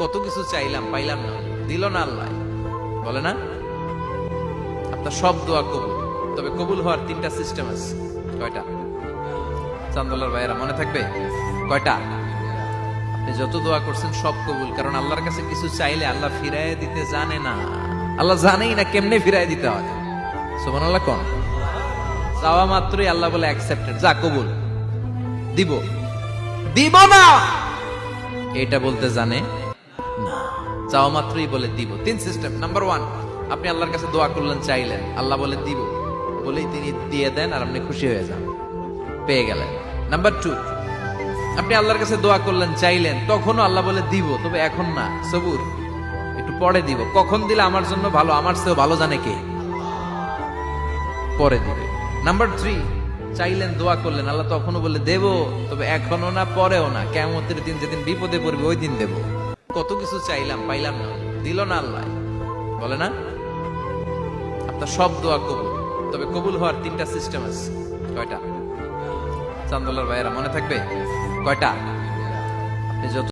কত কিছু চাইলাম, পাইলাম না, দিল না আল্লাহ। বলে না আপনার সব দোয়া কবুল, তবে কবুল হওয়ার তিনটা সিস্টেম আছে। কয়টা? চান্দোলার ভাইয়েরা মনে থাকবে কয়টা? আপনি যত দোয়া করছেন সব কবুল, কারণ আল্লাহর কাছে কিছু চাইলে আল্লাহ ফিরাইয়ে দিতে জানে না। আল্লাহ জানেই না কেমনে ফিরাইয়ে দিতে হয়। সুবহানাল্লাহ কোন? চাওয়া মাত্রই আল্লাহ বলে অ্যাকসেপ্টেড, যা কবুল, দিব দিব না এটা বলতে জানে না, চাওয়া মাত্রই বলে দিব। তিন সিস্টেম। নাম্বার 1, আপনি আল্লাহর কাছে দোয়া করলেন, চাইলেন, আল্লাহ বলে দিব, বলেই তিনি দিয়ে দেন আর আপনি খুশি হয়ে যান, পেয়ে গেলেন। নাম্বার 2, আপনি আল্লাহর কাছে দোয়া করলেন, চাইলেন, তখনও আল্লাহ বলে দিব, তবে এখন না, সবুর, একটু পরে দিব। কখন দিলে আমার জন্য ভালো, আমার চেয়েও ভালো জানে কে, পরে দিবে। নাম্বার 3, চাইলেন, দোয়া করলেন, আল্লাহ তখনও বলে দেব, তবে এখনো না, পরেও না, কিয়ামতের দিন যেদিন বিপদে পড়বে ওই দিন দেব। কত কিছু চাইলাম, পাইলাম না, দিল না আল্লাহ। বলে না আপনার সব দোয়া কবুল, তবে কবুল হওয়ার তিনটা সিস্টেম আছে। কয়টা? চান্দোলার ভাইয়েরা মনে থাকবে কয়টা? আপনি যত